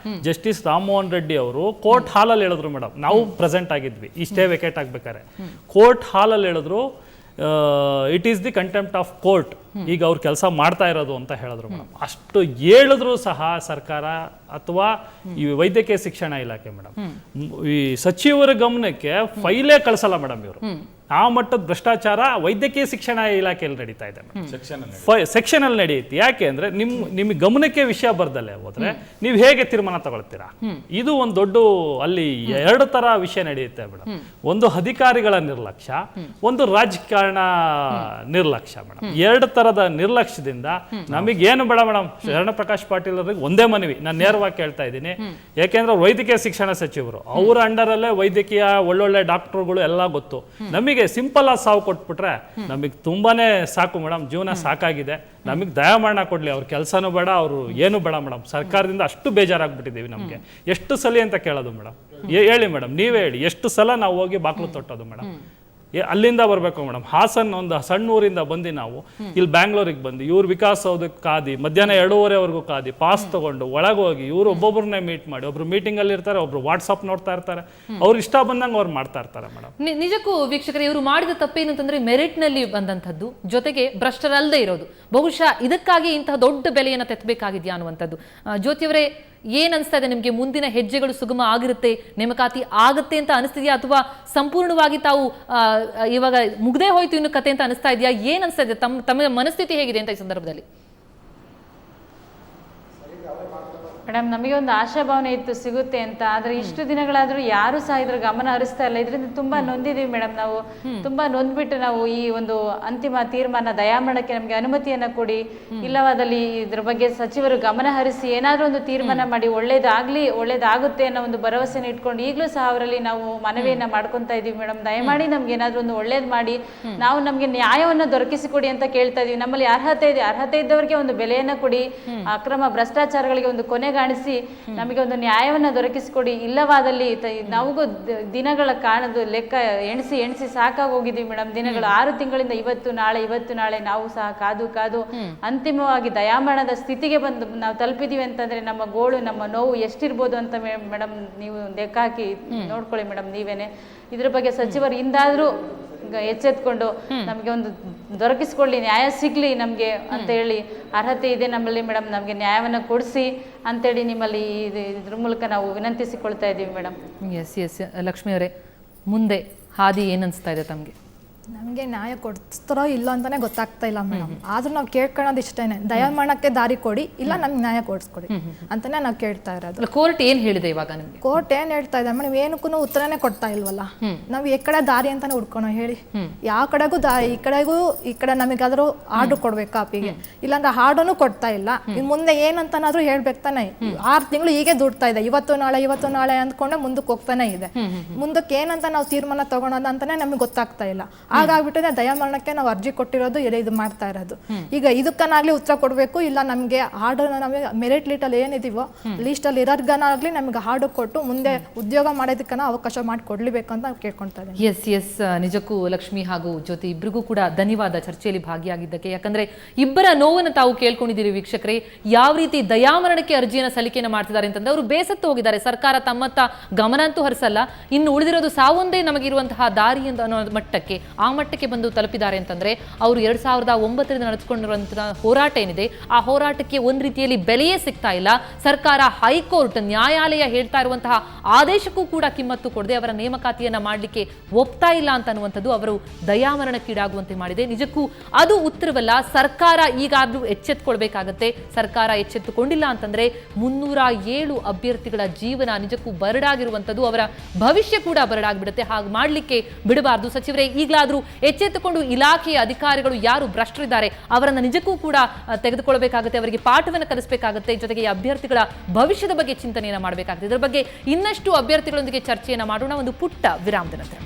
ಜಸ್ಟಿಸ್ ರಾಮಮೋಹನ್ ರೆಡ್ಡಿ ಅವರು ಕೋರ್ಟ್ ಹಾಲಲ್ಲಿ ಹೇಳಿದ್ರು ಮೇಡಮ್. ನಾವು ಪ್ರೆಸೆಂಟ್ ಆಗಿದ್ವಿ ಇಷ್ಟೇ ವೆಕೇಟ್ ಆಗ್ಬೇಕಾರೆ. ಕೋರ್ಟ್ ಹಾಲಲ್ಲಿ ಹೇಳಿದ್ರು it is the contempt of court, ಈಗ ಅವ್ರು ಕೆಲಸ ಮಾಡ್ತಾ ಇರೋದು ಅಂತ ಹೇಳಿದ್ರು ಮೇಡಮ್. ಅಷ್ಟು ಹೇಳಿದ್ರು ಸಹ ಸರ್ಕಾರ ಅಥವಾ ಈ ವೈದ್ಯಕೀಯ ಶಿಕ್ಷಣ ಇಲಾಖೆ ಮೇಡಮ್ ಈ ಸಚಿವರ ಗಮನಕ್ಕೆ ಫೈಲೇ ಕಳಿಸಲ್ಲ ಮೇಡಮ್. ಇವರು ಆ ಮಟ್ಟದ ಭ್ರಷ್ಟಾಚಾರ ವೈದ್ಯಕೀಯ ಶಿಕ್ಷಣ ಇಲಾಖೆಯಲ್ಲಿ ನಡೀತಾ ಇದೆ ಸೆಕ್ಷನ್ ಅಲ್ಲಿ ನಡೆಯುತ್ತೆ. ಯಾಕೆ ಅಂದ್ರೆ ನಿಮಗೆ ಗಮನಕ್ಕೆ ವಿಷಯ ಬರ್ದಲ್ಲೇ ಹೋದ್ರೆ ನೀವು ಹೇಗೆ ತೀರ್ಮಾನ ತಗೊಳ್ತೀರಾ? ಇದು ಒಂದು ದೊಡ್ಡ ಅಲ್ಲಿ 2 ತರ ವಿಷಯ ನಡೆಯುತ್ತೆ ಮೇಡಮ್. ಒಂದು ಅಧಿಕಾರಿಗಳ ನಿರ್ಲಕ್ಷ್ಯ, ಒಂದು ರಾಜಕಾರಣ ನಿರ್ಲಕ್ಷ್ಯ ಮೇಡಮ್. 2 ತರದ ನಿರ್ಲಕ್ಷ್ಯದಿಂದ ನಮಗೇನು ಬೇಡ ಮೇಡಮ್. ಶರಣಪ್ರಕಾಶ್ ಪಾಟೀಲ್ ಅವರಿಗೆ ಒಂದೇ ಮನವಿ, ನಾನು ನೇರವಾಗಿ ಕೇಳ್ತಾ ಇದ್ದೀನಿ. ಯಾಕೆಂದ್ರೆ ವೈದ್ಯಕೀಯ ಶಿಕ್ಷಣ ಸಚಿವರು, ಅವರ ಅಂಡರಲ್ಲೇ ವೈದ್ಯಕೀಯ ಒಳ್ಳೊಳ್ಳೆ ಡಾಕ್ಟರ್ಗಳು ಎಲ್ಲ ಗೊತ್ತು. ನಮಗೆ ಸಿಂಪಲ್ ಆಗಿ ಸಾವು ಕೊಟ್ಬಿಟ್ರೆ ನಮಗೆ ತುಂಬಾನೇ ಸಾಕು ಮೇಡಮ್. ಜೀವನ ಸಾಕಾಗಿದೆ. ನಮಗೆ ದಯಾಮರಣ ಕೊಡ್ಲಿ, ಅವ್ರ ಕೆಲಸನೂ ಬೇಡ, ಅವರು ಏನು ಬೇಡ ಮೇಡಮ್. ಸರ್ಕಾರದಿಂದ ಅಷ್ಟು ಬೇಜಾರಾಗ್ಬಿಟ್ಟಿದ್ದೀವಿ. ನಮಗೆ ಎಷ್ಟು ಸಲ ಅಂತ ಕೇಳೋದು ಮೇಡಮ್? ಹೇಳಿ ಮೇಡಮ್, ನೀವೇ ಹೇಳಿ, ಎಷ್ಟು ಸಲ ನಾವು ಹೋಗಿ ಬಾಕ್ಲು ತೊಟ್ಟೋದು ಮೇಡಮ್? ಅಲ್ಲಿಂದ ಬರಬೇಕು ಮೇಡಮ್. ಹಾಸನ್ ಒಂದು ಸಣ್ಣ ಊರಿಂದ ಬಂದು ನಾವು ಇಲ್ಲಿ ಬ್ಯಾಂಗ್ಳೂರಿಗೆ ಬಂದು ಇವ್ರು ವಿಕಾಸ್ ಸೌಧಕ್ಕೆ ಕಾದಿ ಮಧ್ಯಾಹ್ನ 2:30ವರೆಗೂ ಕಾದಿ ಪಾಸ್ ತಗೊಂಡು ಒಳಗೆ ಹೋಗಿ ಇವ್ರು ಒಬ್ಬೊಬ್ಬರನ್ನೇ ಮೀಟ್ ಮಾಡಿ, ಒಬ್ರು ಮೀಟಿಂಗ್ ಅಲ್ಲಿ ಇರ್ತಾರೆ, ಒಬ್ರು ವಾಟ್ಸಪ್ ನೋಡ್ತಾ ಇರ್ತಾರೆ, ಅವ್ರು ಇಷ್ಟ ಬಂದಂಗೆ ಅವ್ರು ಮಾಡ್ತಾ ಇರ್ತಾರೆ ಮೇಡಮ್. ನಿಜಕ್ಕೂ ವೀಕ್ಷಕರೇ, ಇವರು ಮಾಡಿದ ತಪ್ಪೇನು ಅಂತಂದ್ರೆ ಮೆರಿಟ್ ನಲ್ಲಿ ಬಂದಂಥದ್ದು, ಜೊತೆಗೆ ಭ್ರಷ್ಟರಲ್ಲದೆ ಇರೋದು. ಬಹುಶಃ ಇದಕ್ಕಾಗಿ ಇಂತಹ ದೊಡ್ಡ ಬೆಲೆಯನ್ನು ತೆತ್ತಬೇಕಾಗಿದೆಯಾ ಅನ್ನುವಂಥದ್ದು. ಜ್ಯೋತಿಯವರೇ, ಏನ್ ಅನಿಸ್ತಾ ಇದೆ ನಿಮಗೆ? ಮುಂದಿನ ಹೆಜ್ಜೆಗಳು ಸುಗಮ ಆಗಿರುತ್ತೆ, ನೇಮಕಾತಿ ಆಗುತ್ತೆ ಅಂತ ಅನಿಸ್ತಿದೆಯಾ, ಅಥವಾ ಸಂಪೂರ್ಣವಾಗಿ ತಾವು ಇವಾಗ ಮುಗ್ದೇ ಹೋಯ್ತು ಇನ್ನು ಕತೆ ಅಂತ ಅನಿಸ್ತಾ ಇದೆಯಾ? ಏನ್ ಅನಿಸ್ತಾ ಇದೆ? ತಮ್ಮ ಮನಸ್ಥಿತಿ ಹೇಗಿದೆ ಅಂತ ಈ ಸಂದರ್ಭದಲ್ಲಿ? ಮೇಡಮ್, ನಮಗೆ ಒಂದು ಆಶಾಭಾವನೆ ಇತ್ತು ಸಿಗುತ್ತೆ ಅಂತ, ಆದ್ರೆ ಇಷ್ಟು ದಿನಗಳಾದ್ರೂ ಯಾರು ಸಹ ಇದ್ರ ಗಮನ ಹರಿಸ್ತಾ ಇಲ್ಲ. ಇದರಿಂದ ತುಂಬಾ ನೊಂದಿದೀವಿ ಮೇಡಮ್. ನಾವು ತುಂಬಾ ನೊಂದ್ಬಿಟ್ಟು ನಾವು ಈ ಒಂದು ಅಂತಿಮ ತೀರ್ಮಾನ ದಯಾಮರಣಕ್ಕೆ ನಮ್ಗೆ ಅನುಮತಿಯನ್ನ ಕೊಡಿ, ಇಲ್ಲವಾದಲ್ಲಿ ಇದ್ರ ಬಗ್ಗೆ ಸಚಿವರು ಗಮನ ಹರಿಸಿ ಏನಾದ್ರೂ ಒಂದು ತೀರ್ಮಾನ ಮಾಡಿ ಒಳ್ಳೇದಾಗುತ್ತೆ ಅನ್ನೋ ಒಂದು ಭರವಸೆನ ಇಟ್ಕೊಂಡು ಈಗಲೂ ಸಹ ಅವರಲ್ಲಿ ನಾವು ಮನವಿಯನ್ನ ಮಾಡ್ಕೊಂತಾ ಇದೀವಿ ಮೇಡಮ್. ದಯಮಾಡಿ ನಮ್ಗೆ ಏನಾದ್ರೂ ಒಂದು ಒಳ್ಳೇದ್ ಮಾಡಿ ನಾವು ನಮ್ಗೆ ನ್ಯಾಯವನ್ನ ದೊರಕಿಸಿಕೊಡಿ ಅಂತ ಕೇಳ್ತಾ ಇದೀವಿ. ನಮ್ಮಲ್ಲಿ ಅರ್ಹತೆ ಇದೆ, ಅರ್ಹತೆ ಇದ್ದವರಿಗೆ ಒಂದು ಬೆಲೆಯನ್ನ ಕೊಡಿ, ಅಕ್ರಮ ಭ್ರಷ್ಟಾಚಾರಗಳಿಗೆ ಒಂದು ಕೊನೆಗಾಣಿಸಿ ನಮಗೆ ಒಂದು ನ್ಯಾಯವನ್ನ ದೊರಕಿಸಿಕೊಡಿ. ಇಲ್ಲವಾದಲ್ಲಿ ನಮಗೂ ದಿನಗಳ ಕಾಣದು ಲೆಕ್ಕ ಎಣಿಸಿ ಸಾಕಾಗೋಗಿದ್ವಿ ಮೇಡಮ್. ದಿನಗಳು 6 ತಿಂಗಳಿಂದ ಇವತ್ತು ನಾಳೆ ನಾವು ಸಹ ಕಾದು ಅಂತಿಮವಾಗಿ ದಯಾಮರಣದ ಸ್ಥಿತಿಗೆ ಬಂದು ನಾವು ತಲುಪಿದೀವಿ ಅಂತಂದ್ರೆ ನಮ್ಮ ಗೋಳು, ನಮ್ಮ ನೋವು ಎಷ್ಟಿರ್ಬೋದು ಅಂತ ಮೇಡಮ್ ನೀವು ಲೆಕ್ಕ ಹಾಕಿ ನೋಡ್ಕೊಳ್ಳಿ ಮೇಡಮ್ ನೀವೇನೆ. ಇದ್ರ ಬಗ್ಗೆ ಸಚಿವರು ಇಂದಾದ್ರೂ ಎಚ್ಚೆತ್ಕೊಂಡು ನಮಗೆ ಒಂದು ದೊರಕಿಸ್ಕೊಳ್ಳಿ, ನ್ಯಾಯ ಸಿಗ್ಲಿ ನಮ್ಗೆ ಅಂತ ಹೇಳಿ, ಅರ್ಹತೆ ಇದೆ ನಮ್ಮಲ್ಲಿ ಮೇಡಮ್, ನಮ್ಗೆ ನ್ಯಾಯವನ್ನ ಕೊಡಿಸಿ ಅಂತೇಳಿ ನಿಮ್ಮಲ್ಲಿ ಇದ್ರ ಮೂಲಕ ನಾವು ವಿನಂತಿಸಿಕೊಳ್ತಾ ಇದ್ದೀವಿ ಮೇಡಮ್. ಎಸ್ ಲಕ್ಷ್ಮಿ ಅವರೇ, ಮುಂದೆ ಹಾದಿ ಏನ್ ಅನ್ಸ್ತಾ ಇದೆ ತಮಗೆ? ನಮಗೆ ನ್ಯಾಯ ಕೊಡಿಸ್ತಾರೋ ಇಲ್ಲ ಅಂತಾನೆ ಗೊತ್ತಾಗ್ತಾ ಇಲ್ಲ ಮೇಡಮ್. ಆದ್ರೂ ನಾವು ಕೇಳ್ಕೊಳ್ಳೋದು ಇಷ್ಟೇನೆ, ದಯಾಮರಣಕ್ಕೆ ದಾರಿ ಕೊಡಿ, ಇಲ್ಲ ನಮ್ಗೆ ನ್ಯಾಯ ಕೊಡಿಸ್ಕೊಡಿ ಅಂತಾನೆ ನಾವು ಕೇಳ್ತಾ ಇರೋದು. ಕೋರ್ಟ್ ಏನ್ ಹೇಳಿದೆ ಇವಾಗ ನಿಮ್ಗೆ? ಕೋರ್ಟ್ ಏನ್ ಹೇಳ್ತಾ ಇದೆ ಮೇಡಮ್, ಏನಕ್ಕೂ ಉತ್ತರನೇ ಕೊಡ್ತಾ ಇಲ್ವಲ್ಲ. ನಾವು ಈ ಕಡೆ ದಾರಿ ಅಂತಾನೆ ಹುಡ್ಕೋಣ ಹೇಳಿ, ಯಾವ ಕಡೆಗೂ ದಾರಿ, ಈ ಕಡೆ ನಮಗಾದ್ರೂ ಆರ್ಡರ್ ಕೊಡ್ಬೇಕು ಕಾಪಿಗೆ, ಇಲ್ಲಾಂದ್ರೆ ಆರ್ಡರ್ನು ಕೊಡ್ತಾ ಇಲ್ಲ. ಇನ್ ಮುಂದೆ ಏನಂತನಾದ್ರೂ ಹೇಳ್ಬೇಕು ತಾನೆ. 6 ತಿಂಗಳು ಹೀಗೆ ದುಡ್ತಾ ಇದೆ, ಇವತ್ತು ನಾಳೆ ಅಂದ್ಕೊಂಡೆ ಮುಂದಕ್ಕೆ ಹೋಗ್ತಾನೆ ಇದೆ. ಮುಂದಕ್ಕೆ ಏನಂತ ನಾವು ತೀರ್ಮಾನ ತಗೊಳೋದು ಅಂತಾನೆ ನಮ್ಗೆ ಗೊತ್ತಾಗ್ತಾ ಇಲ್ಲ. ಹಾಗಾಗ್ಬಿಟ್ಟಿದೆ ದಯಾಮರಣಕ್ಕೆ ನಾವು ಅರ್ಜಿ ಕೊಟ್ಟಿರೋದು, ಇದು ಮಾಡ್ತಾ ಇರೋದು. ಈಗ ಇದಕ್ಕನಾಗ್ಲಿ ಉತ್ತರ ಕೊಡ್ಬೇಕು, ಇಲ್ಲ ನಮ್ಗೆ ಆರ್ಡರ್, ನಮಗೆ ಮೆರಿಟ್ ಲೀಸ್ಟ್ ಅಲ್ಲಿ ಏನಿದೀವೋ ಲೀಸ್ಟ್ ಅಲ್ಲಿ ಇರೋರ್ಗನಾಗ್ಲಿ ನಮ್ಗೆ ಆರ್ಡರ್ ಕೊಟ್ಟು ಮುಂದೆ ಉದ್ಯೋಗ ಮಾಡೋದಕ್ಕನ ಅವಕಾಶ ಮಾಡಿ ಕೊಡ್ಲಿಬೇಕು ಅಂತ ಕೇಳ್ಕೊಳ್ತಾ ಇದ್ದೀನಿ. ಎಸ್ ನಿಜಕ್ಕೂ ಲಕ್ಷ್ಮಿ ಹಾಗೂ ಜ್ಯೋತಿ ಇಬ್ಬರಿಗೂ ಕೂಡ ಧನ್ಯವಾದ ಚರ್ಚೆಯಲ್ಲಿ ಭಾಗಿಯಾಗಿದ್ದಕ್ಕೆ. ಯಾಕಂದ್ರೆ ಇಬ್ಬರ ನೋವನ್ನು ತಾವು ಕೇಳ್ಕೊಂಡಿದ್ದೀರಿ ವೀಕ್ಷಕರೇ. ಯಾವ ರೀತಿ ದಯಾಮರಣಕ್ಕೆ ಅರ್ಜಿಯನ್ನು ಸಲ್ಲಿಕೆಯನ್ನು ಮಾಡ್ತಿದ್ದಾರೆ ಅಂತಂದ್ರೆ ಅವರು ಬೇಸತ್ತು ಹೋಗಿದ್ದಾರೆ. ಸರ್ಕಾರ ತಮ್ಮತ್ತ ಗಮನ ಅಂತೂ ಹರಿಸಲ್ಲ, ಇನ್ನು ಉಳಿದಿರೋದು ಸಾವೊಂದೇ ನಮಗಿರುವಂತಹ ದಾರಿ ಅಂತ ಅನ್ನೋ ಮಟ್ಟಕ್ಕೆ, ಆ ಮಟ್ಟಕ್ಕೆ ಬಂದು ತಲುಪಿದ್ದಾರೆ ಅಂತಂದ್ರೆ ಅವರು 2009ರಿಂದ ನಡೆದುಕೊಂಡಿರುವಂತಹ ಹೋರಾಟ ಏನಿದೆ, ಆ ಹೋರಾಟಕ್ಕೆ ಒಂದ್ ರೀತಿಯಲ್ಲಿ ಬೆಲೆಯೇ ಸಿಗ್ತಾ ಇಲ್ಲ. ಸರ್ಕಾರ, ಹೈಕೋರ್ಟ್, ನ್ಯಾಯಾಲಯ ಹೇಳ್ತಾ ಇರುವಂತಹ ಆದೇಶಕ್ಕೂ ಕೂಡ ಕಿಮ್ಮತ್ತು ಕೊಡದೆ ಅವರ ನೇಮಕಾತಿಯನ್ನ ಮಾಡಲಿಕ್ಕೆ ಒಪ್ತಾ ಇಲ್ಲ ಅಂತ ಅನ್ನುವಂಥದ್ದು ಅವರು ದಯಾಮರಣಕ್ಕೀಡಾಗುವಂತೆ ಮಾಡಿದೆ. ನಿಜಕ್ಕೂ ಅದು ಉತ್ತರವಲ್ಲ. ಸರ್ಕಾರ ಈಗಾದ್ರೂ ಎಚ್ಚೆತ್ತುಕೊಳ್ಬೇಕಾಗತ್ತೆ. ಸರ್ಕಾರ ಎಚ್ಚೆತ್ತುಕೊಂಡಿಲ್ಲ ಅಂತಂದ್ರೆ 307 ಅಭ್ಯರ್ಥಿಗಳ ಜೀವನ ನಿಜಕ್ಕೂ ಬರಡಾಗಿರುವಂಥದ್ದು, ಅವರ ಭವಿಷ್ಯ ಕೂಡ ಬರಡಾಗ್ಬಿಡುತ್ತೆ. ಹಾಗೆ ಮಾಡಲಿಕ್ಕೆ ಬಿಡಬಾರ್ದು. ಸಚಿವರೇ, ಈಗಲಾದ್ರೂ ಎಚ್ಚೆತ್ತುಕೊಂಡು ಇಲಾಖೆಯ ಅಧಿಕಾರಿಗಳು ಯಾರು ಭ್ರಷ್ಟರಿದ್ದಾರೆ ಅವರನ್ನ ನಿಜಕ್ಕೂ ಕೂಡ ತೆಗೆದುಕೊಳ್ಳಬೇಕಾಗುತ್ತೆ, ಅವರಿಗೆ ಪಾಠವನ್ನು ಕಲಿಸಬೇಕಾಗುತ್ತೆ. ಜೊತೆಗೆ ಈ ಅಭ್ಯರ್ಥಿಗಳ ಭವಿಷ್ಯದ ಬಗ್ಗೆ ಚಿಂತನೆಯನ್ನ ಮಾಡಬೇಕಾಗುತ್ತೆ. ಇದರ ಬಗ್ಗೆ ಇನ್ನಷ್ಟು ಅಭ್ಯರ್ಥಿಗಳೊಂದಿಗೆ ಚರ್ಚೆಯನ್ನ ಮಾಡೋಣ ಒಂದು ಪುಟ್ಟ ವಿರಾಮದ ನಂತರ.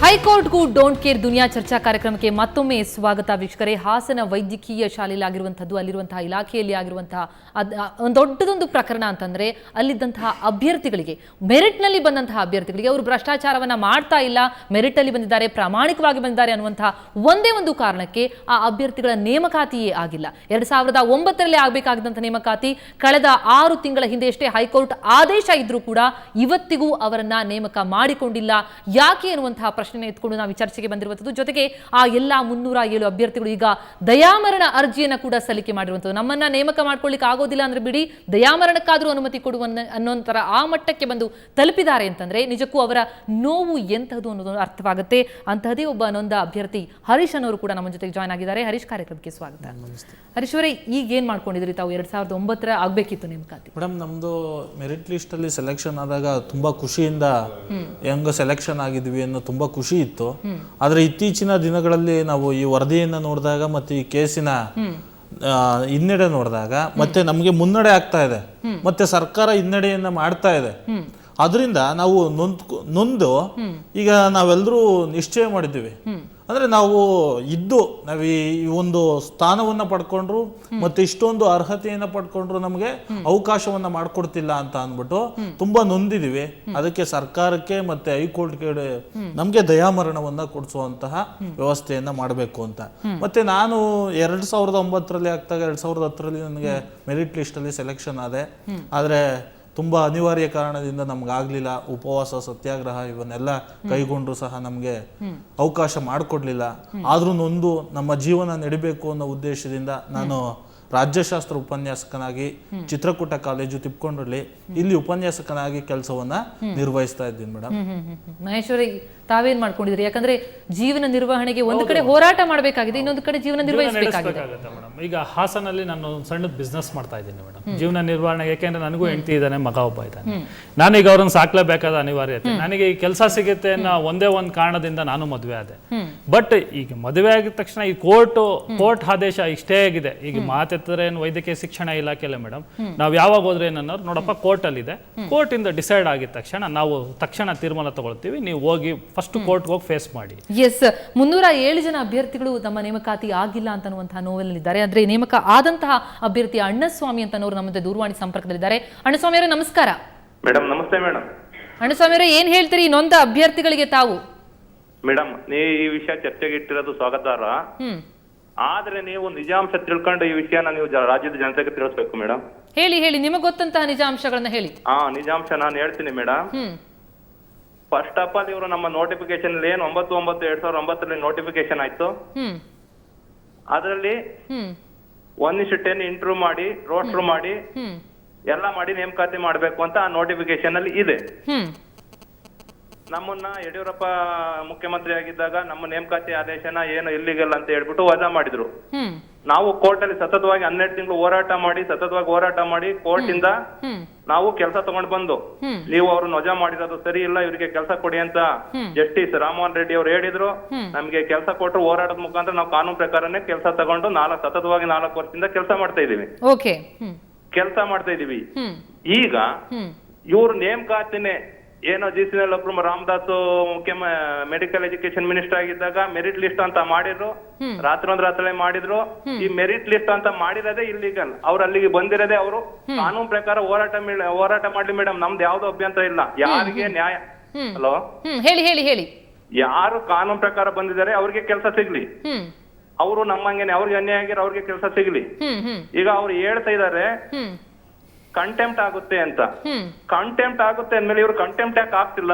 ಹೈಕೋರ್ಟ್ಗೂ ಡೋಂಟ್ ಕೇರ್ ದುನಿಯಾ ಚರ್ಚಾ ಕಾರ್ಯಕ್ರಮಕ್ಕೆ ಮತ್ತೊಮ್ಮೆ ಸ್ವಾಗತ ವೀಕ್ಷಕರೇ. ಹಾಸನ ವೈದ್ಯಕೀಯ ಶಾಲೆಯಲ್ಲಿ ಆಗಿರುವಂಥದ್ದು, ಅಲ್ಲಿರುವಂತಹ ಇಲಾಖೆಯಲ್ಲಿ ಆಗಿರುವಂತಹ ಒಂದು ದೊಡ್ಡದೊಂದು ಪ್ರಕರಣ ಅಂತಂದ್ರೆ, ಅಲ್ಲಿದ್ದಂತಹ ಅಭ್ಯರ್ಥಿಗಳಿಗೆ, ಮೆರಿಟ್ನಲ್ಲಿ ಬಂದಂತಹ ಅಭ್ಯರ್ಥಿಗಳಿಗೆ ಅವರು ಭ್ರಷ್ಟಾಚಾರವನ್ನ ಮಾಡ್ತಾ ಇಲ್ಲ, ಮೆರಿಟಲ್ಲಿ ಬಂದಿದ್ದಾರೆ, ಪ್ರಾಮಾಣಿಕವಾಗಿ ಬಂದಿದ್ದಾರೆ ಅನ್ನುವಂತಹ ಒಂದೇ ಒಂದು ಕಾರಣಕ್ಕೆ ಆ ಅಭ್ಯರ್ಥಿಗಳ ನೇಮಕಾತಿಯೇ ಆಗಿಲ್ಲ. 2009ರಲ್ಲಿ ಆಗಬೇಕಾಗಿದ್ದಂಥ ನೇಮಕಾತಿ ಕಳೆದ 6 ತಿಂಗಳ ಹಿಂದೆಯಷ್ಟೇ ಹೈಕೋರ್ಟ್ ಆದೇಶ ಇದ್ರೂ ಕೂಡ ಇವತ್ತಿಗೂ ಅವರನ್ನ ನೇಮಕ ಮಾಡಿಕೊಂಡಿಲ್ಲ. ಯಾಕೆ ಅನ್ನುವಂತಹ ಪ್ರಶ್ನೆ ಎತ್ಕೊಂಡು ನಾವು ಚರ್ಚೆಗೆ ಬಂದಿರುವಂಥದ್ದು. ಜೊತೆಗೆ ಆ ಎಲ್ಲ 307 ಅಭ್ಯರ್ಥಿಗಳು ಈಗ ದಯಾಮರಣ ಅರ್ಜಿಯನ್ನು ಕೂಡ ಸಲ್ಲಿಕೆ ಮಾಡಿರುವಂಥದ್ದು. ನಮ್ಮನ್ನ ನೇಮಕ ಮಾಡ್ಕೊಳ್ಳಿಕ್ಕೆ ಆಗೋದಿಲ್ಲ ಅಂದ್ರೆ ಬಿಡಿ, ದಯಾಮರಣಕ್ಕಾದ್ರೂ ಅನುಮತಿ ಕೊಡುವ ಅನ್ನೋಂತರ ಆ ಮಟ್ಟಕ್ಕೆ ಬಂದು ತಲುಪಿದ್ದಾರೆ ಅಂತಂದ್ರೆ ನಿಜಕ್ಕೂ ಅವರ ನೋವು ಎಂತಹದ್ದು ಅನ್ನೋದು ಅರ್ಥವಾಗುತ್ತೆ. ಅಂತಹದೇ ಒಬ್ಬ ನೊಂದ ಅಭ್ಯರ್ಥಿ ಹರೀಶ್ ಅನ್ನೋರು ಕೂಡ ನಮ್ಮ ಜೊತೆಗೆ ಜಾಯ್ನ್ ಆಗಿದ್ದಾರೆ. ಹರೀಶ್, ಕಾರ್ಯಕ್ರಮಕ್ಕೆ ಸ್ವಾಗತ. ಹರೀಶ್ ಅವರೇ, ಈಗ ಏನ್ ಮಾಡ್ಕೊಂಡಿದ್ರಿ ತಾವು? 2009 ಆಗ್ಬೇಕಿತ್ತು ನೇಮಕಾತಿ. ಮೇಡಮ್, ನಮ್ದು ಮೆರಿಟ್ ಲಿಸ್ಟ್ ಅಲ್ಲಿ ಸೆಲೆಕ್ಷನ್ ಆದಾಗ ತುಂಬಾ ಖುಷಿಯಿಂದ ಹೆಂಗ ಸೆಲೆಕ್ಷನ್ ಆಗಿದ್ವಿ ಅನ್ನೋ ತುಂಬಾ ಖುಷಿ ಇತ್ತು. ಆದ್ರೆ ಇತ್ತೀಚಿನ ದಿನಗಳಲ್ಲಿ ನಾವು ಈ ವರದಿಯನ್ನ ನೋಡಿದಾಗ ಮತ್ತೆ ಈ ಕೇಸಿನ ಹಿನ್ನಡೆ ನೋಡಿದಾಗ ಮತ್ತೆ ನಮ್ಗೆ ಮುನ್ನಡೆ ಆಗ್ತಾ ಇದೆ, ಮತ್ತೆ ಸರ್ಕಾರ ಹಿನ್ನಡೆಯನ್ನ ಮಾಡ್ತಾ ಇದೆ. ಅದರಿಂದ ನಾವು ನೊಂದು ಈಗ ನಾವೆಲ್ಲರೂ ನಿಶ್ಚಯ ಮಾಡಿದ್ದೀವಿ, ಅಂದ್ರೆ ನಾವು ಈ ಒಂದು ಸ್ಥಾನವನ್ನ ಪಡ್ಕೊಂಡ್ರು ಮತ್ತೆ ಇಷ್ಟೊಂದು ಅರ್ಹತೆಯನ್ನ ಪಡ್ಕೊಂಡ್ರು ನಮಗೆ ಅವಕಾಶವನ್ನ ಮಾಡ್ಕೊಡ್ತಿಲ್ಲ ಅಂತ ಅಂದ್ಬಿಟ್ಟು ತುಂಬಾ ನೊಂದಿದೀವಿ. ಅದಕ್ಕೆ ಸರ್ಕಾರಕ್ಕೆ ಮತ್ತೆ ಹೈಕೋರ್ಟ್ಗೆ ನಮ್ಗೆ ದಯಾಮರಣವನ್ನ ಕೊಡಿಸುವಂತಹ ವ್ಯವಸ್ಥೆಯನ್ನ ಮಾಡಬೇಕು ಅಂತ. ಮತ್ತೆ ನಾನು 2009ರಲ್ಲಿ ಆಗ್ತಾಗ 2010ರಲ್ಲಿ ನನಗೆ ಮೆರಿಟ್ ಲಿಸ್ಟ್ ಅಲ್ಲಿ ಸೆಲೆಕ್ಷನ್ ಆದ್ರೆ ತುಂಬಾ ಅನಿವಾರ್ಯ ಕಾರಣದಿಂದ ನಮ್ಗಾಗ್ಲಿಲ್ಲ. ಉಪವಾಸ, ಸತ್ಯಾಗ್ರಹ ಇವನ್ನೆಲ್ಲ ಕೈಗೊಂಡ್ರು ಸಹ ನಮ್ಗೆ ಅವಕಾಶ ಮಾಡಿಕೊಡ್ಲಿಲ್ಲ. ಆದ್ರೂ ನೊಂದು ನಮ್ಮ ಜೀವನ ನಡಿಬೇಕು ಅನ್ನೋ ಉದ್ದೇಶದಿಂದ ನಾನು ರಾಜ್ಯಶಾಸ್ತ್ರ ಉಪನ್ಯಾಸಕನಾಗಿ ಚಿತ್ರಕೂಟ ಕಾಲೇಜು ತಿಪ್ಕೊಂಡ್ರಲ್ಲಿ ಇಲ್ಲಿ ಉಪನ್ಯಾಸಕನಾಗಿ ಕೆಲಸವನ್ನ ನಿರ್ವಹಿಸ್ತಾ ಇದ್ದೀನಿ ಮೇಡಮ್. ಮಹೇಶ್ವರಿ, ತಾವೇನ್ ಮಾಡ್ಕೊಂಡಿದ್ರಿ? ಯಾಕಂದ್ರೆ ಜೀವನ ನಿರ್ವಹಣೆಗೆ ಒಂದು ಕಡೆ ಹೋರಾಟ ಮಾಡಬೇಕಾಗಿದೆ, ಇನ್ನೊಂದು ಕಡೆ ಜೀವನ ನಿರ್ವಹಿಸಬೇಕಾಗಿದೆ ಮೇಡಮ್. ಈಗ ಹಾಸನಲ್ಲಿ ನಾನು ಒಂದು ಸಣ್ಣ ಬಿಸ್ನೆಸ್ ಮಾಡ್ತಾ ಇದ್ದೀನಿ ಮೇಡಮ್, ಜೀವನ ನಿರ್ವಹಣೆಗೆ. ಯಾಕೆಂದ್ರೆ ನನಗೂ ಹೆಂಡತಿ ಇದ್ದಾನೆ, ಮಗ ಒಬ್ಬ ಇದ್ದಾನೆ. ನಾನೀಗ ಅವ್ರನ್ನ ಸಾಕ್ಲೇಬೇಕಾದ ಅನಿವಾರ್ಯತೆ. ನನಗೆ ಈ ಕೆಲಸ ಸಿಗುತ್ತೆ ಅನ್ನೋ ಒಂದೇ ಒಂದು ಕಾರಣದಿಂದ ನಾನು ಮದುವೆ ಆದೆ. ಬಟ್ ಈಗ ಮದುವೆ ಆಗಿದ ತಕ್ಷಣ ಈ ಕೋರ್ಟ್ ಆದೇಶ ಇಷ್ಟೇ ಆಗಿದೆ. ಈಗ ಮಾತೆತ್ತಿದ್ರೆ ಏನು ವೈದ್ಯಕೀಯ ಶಿಕ್ಷಣ ಇಲಾಖೆಯಲ್ಲ ಮೇಡಮ್, ನಾವು ಯಾವಾಗ ಹೋದ್ರೆ ಏನನ್ನೋರು ನೋಡಪ್ಪ ಕೋರ್ಟ್ ಅಲ್ಲಿ ಇದೆ, ಕೋರ್ಟ್ ಇಂದ ಡಿಸೈಡ್ ಆಗಿದ ತಕ್ಷಣ ನಾವು ತಕ್ಷಣ ತೀರ್ಮಾನ ತಗೊಳ್ತೀವಿ, ನೀವು ಹೋಗಿ ಫಸ್ಟ್ ಕೋರ್ಟ್ ಹೋಗಿ ಫೇಸ್ ಮಾಡಿ. ಎಸ್, 307 ಜನ ಅಭ್ಯರ್ಥಿಗಳು ತಮ್ಮ ನೇಮಕಾತಿ ಆಗಿಲ್ಲ ಅಂತನ್ನುವಂತಹ ನೋವಲ್ಲಿದ್ದಾರೆ. ಆದ್ರೆ ನೇಮಕ ಆದಂತಹ ಅಭ್ಯರ್ಥಿ ಅಣ್ಣಸ್ವಾಮಿ ಅಂತನವರು ನಮ್ಮ ಜೊತೆ ದೂರವಾಣಿ ಸಂಪರ್ಕದಲ್ಲಿದ್ದಾರೆ. ಅಣ್ಣಸ್ವಾಮಿ ಅವರೇ, ನಮಸ್ಕಾರ. ಮೇಡಮ್ ನಮಸ್ತೆ ಮೇಡಮ್. ಅಣ್ಣಸ್ವಾಮಿ ಅವರೇ, ಏನ್ ಹೇಳ್ತೀರಿ ನೊಂದ ಅಭ್ಯರ್ಥಿಗಳಿಗೆ ತಾವು? ಮೇಡಮ್ ಈ ವಿಷಯ ಚರ್ಚೆಗೆ ಇಟ್ಟಿರೋದು ಸ್ವಾಗತಾರ್ಹ. ಆದ್ರೆ ನೀವು ನಿಜಾಂಶ ತಿಳ್ಕೊಂಡು ಈ ವಿಷಯನ ನೀವು ರಾಜ್ಯದ ಜನತೆಗೆ ತಿಳಿಸ್ಬೇಕು ಮೇಡಮ್. ಹೇಳಿ ನಿಮಗೆ ಗೊತ್ತಂತಹ ನಿಜಾಂಶಗಳನ್ನ ಹೇಳಿ. ನಿಜಾಂಶ ನಾನು ಹೇಳ್ತೀನಿ ಮೇಡಮ್. ಫಸ್ಟ್ ಆಫ್ ಆಲ್ ಇವರು ನಮ್ಮ ನೋಟಿಫಿಕೇಶನ್ ಏನು 9/9/2009 ನೋಟಿಫಿಕೇಶನ್ ಆಯ್ತು. ಅದರಲ್ಲಿ 1:10 ಇಂಟರ್ವ್ಯೂ ಮಾಡಿ ರೋಸ್ಟರ್ ಮಾಡಿ ಎಲ್ಲ ಮಾಡಿ ನೇಮಕಾತಿ ಮಾಡ್ಬೇಕು ಅಂತ ಆ ನೋಟಿಫಿಕೇಶನ್ ಅಲ್ಲಿ ಇದೆ. ನಮ್ಮನ್ನ ಯಡಿಯೂರಪ್ಪ ಮುಖ್ಯಮಂತ್ರಿ ಆಗಿದ್ದಾಗ ನಮ್ಮ ನೇಮಕಾತಿ ಆದೇಶನ ಏನು ಇಲ್ಲಿಗಲ್ ಅಂತ ಹೇಳ್ಬಿಟ್ಟು ವಜಾ ಮಾಡಿದ್ರು. ನಾವು ಕೋರ್ಟ್ ಅಲ್ಲಿ ಸತತವಾಗಿ 12 ತಿಂಗಳು ಹೋರಾಟ ಮಾಡಿ ಕೋರ್ಟ್ ಇಂದ ನಾವು ಕೆಲಸ ತಗೊಂಡ್ ಬಂದು ನೀವು ಅವ್ರನ್ನ ವಜಾ ಮಾಡಿರೋದು ಸರಿ ಇಲ್ಲ, ಇವರಿಗೆ ಕೆಲಸ ಕೊಡಿ ಅಂತ ಜಸ್ಟಿಸ್ ರಾಮಮೋಹನ್ ರೆಡ್ಡಿ ಅವರು ಹೇಳಿದ್ರು. ನಮ್ಗೆ ಕೆಲಸ ಕೊಟ್ಟರು, ಹೋರಾಟದ ಮುಖಾಂತರ ನಾವು ಕಾನೂನು ಪ್ರಕಾರನೇ ಕೆಲಸ ತಗೊಂಡು ಸತತವಾಗಿ 4 ವರ್ಷದಿಂದ ಕೆಲಸ ಮಾಡ್ತಾ ಇದೀವಿ. ಈಗ ಇವ್ರ ನೇಮಕಾತಿನೇ ಏನೋ GCL ಒಬ್ರು ರಾಮದಾಸ್ ಮೆಡಿಕಲ್ ಎಜುಕೇಶನ್ ಮಿನಿಸ್ಟರ್ ಆಗಿದ್ದಾಗ ಮೆರಿಟ್ ಲಿಸ್ಟ್ ಅಂತ ಮಾಡಿದ್ರು, ರಾತ್ರಿ ಮಾಡಿದ್ರು. ಈ ಮೆರಿಟ್ ಲಿಸ್ಟ್ ಅಂತ ಮಾಡಿರೋದೇ ಇಲ್ಲಿಗಲ್. ಅವ್ರು ಅಲ್ಲಿಗೆ ಬಂದಿರೋದೇ ಅವರು ಕಾನೂನು ಪ್ರಕಾರ ಹೋರಾಟ ಮಾಡ್ಲಿ ಮೇಡಮ್, ನಮ್ದು ಯಾವ್ದು ಅಭ್ಯಂತರ ಇಲ್ಲ. ಯಾರಿಗೆ ನ್ಯಾಯ ಹಲೋ ಹೇಳಿ ಯಾರು ಕಾನೂನು ಪ್ರಕಾರ ಬಂದಿದ್ದಾರೆ ಅವ್ರಿಗೆ ಕೆಲಸ ಸಿಗ್ಲಿ. ಅವರು ನಮ್ಮಂಗೇನೆ ಅವ್ರಿಗೆ ಅನ್ಯಾಯ ಆಗಿರೋ ಅವ್ರಿಗೆ ಕೆಲಸ ಸಿಗ್ಲಿ. ಈಗ ಅವ್ರು ಹೇಳ್ತಾ ಇದಾರೆ ಕಂಟೆಂಪ್ಟ್ ಆಗುತ್ತೆ ಅಂತ. ಕಂಟೆಂಪ್ಟ್ ಆಗುತ್ತೆ ಅಂದ್ಮೇಲೆ ಇವ್ರು ಕಂಟೆಂಪ್ಟ್ ಯಾಕೆ ಆಗ್ತಿಲ್ಲ?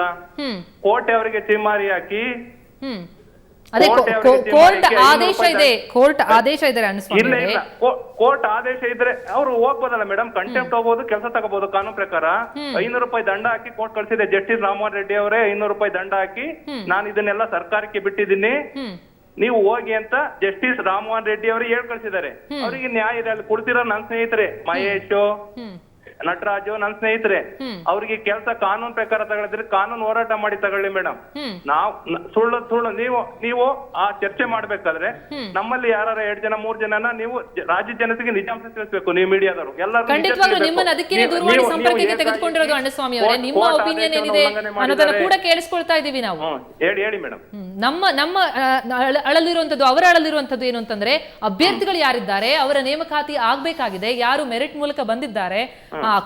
ಕೋರ್ಟ್ ಅವರಿಗೆ ಚಿಮಾರಿ ಹಾಕಿ ಕೋರ್ಟ್ ಆದೇಶ ಇದೆ ಇಲ್ಲ ಕೋರ್ಟ್ ಆದೇಶ ಇದ್ರೆ ಅವ್ರು ಹೋಗ್ಬೋದಲ್ಲ ಮೇಡಮ್, ಕಂಟೆಂಪ್ಟ್ ಹೋಗ್ಬೋದು, ಕೆಲಸ ತಗೋಬಹುದು. ಕಾನೂನು ಪ್ರಕಾರ 500 ರೂಪಾಯಿ ದಂಡ ಹಾಕಿ ಕೋರ್ಟ್ ಕಳ್ಸಿದೆ. ಜಸ್ಟಿಸ್ ರಾಮಮೋಹನ್ ರೆಡ್ಡಿ ಅವರೇ 500 ರೂಪಾಯಿ ದಂಡ ಹಾಕಿ ನಾನು ಇದನ್ನೆಲ್ಲ ಸರ್ಕಾರಕ್ಕೆ ಬಿಟ್ಟಿದ್ದೀನಿ, ನೀವು ಹೋಗಿ ಅಂತ ಜಸ್ಟಿಸ್ ರಾಮಮೋಹನ್ ರೆಡ್ಡಿ ಅವರು ಹೇಳ್ ಕಳ್ಸಿದ್ದಾರೆ. ಅವರಿಗೆ ನ್ಯಾಯ ಇದೆ. ಅಲ್ಲಿ ಕೊಡ್ತಿರೋ ನನ್ನ ಸ್ನೇಹಿತರೆ ಮಹೇಶ್, ನಟರಾಜು ನನ್ನ ಸ್ನೇಹಿತರೆ. ಅವ್ರಿಗೆ ಕೆಲಸ ಕಾನೂನು ಪ್ರಕಾರ ತಗೊಳಿದ್ರೆ ಕಾನೂನು ಹೋರಾಟ ಮಾಡಿ ತಗೊಳ್ಳಿ ಮೇಡಮ್. ನಾವು ಸುಳ್ಳು ನೀವು ಆ ಚರ್ಚೆ ಮಾಡ್ಬೇಕಾದ್ರೆ ನಮ್ಮಲ್ಲಿ ಯಾರು 2 ಜನ 3 ಜನನ ನೀವು ರಾಜ್ಯ ಜನತೆಗೆ ನಿಜಾಂಶ ತಿಳಿಸ್ಬೇಕು. ನೀವು ಮೀಡಿಯಾದವರು ಎಲ್ಲರೂ ತೆಗೆದುಕೊಂಡಿರೋದು ಅಣ್ಣಸ್ವಾಮಿ ಅವರೇ, ನಿಮ್ಮ ಒಪಿನಿಯನ್ ಏನಿದೆ ಅನ್ನೋದನ್ನ ಕೂಡ ಕೇಳಿಸ್ಕೊಳ್ತಾ ಇದೀವಿ ನಾವು. ಹೇಳಿ ಮೇಡಮ್. ನಮ್ಮ ಅಳಲಿರುವಂತದ್ದು, ಅವರ ಅಳಲಿರುವಂತದ್ದು ಏನು ಅಂತಂದ್ರೆ ಅಭ್ಯರ್ಥಿಗಳು ಯಾರಿದ್ದಾರೆ ಅವರ ನೇಮಕಾತಿ ಆಗ್ಬೇಕಾಗಿದೆ, ಯಾರು ಮೆರಿಟ್ ಮೂಲಕ ಬಂದಿದ್ದಾರೆ,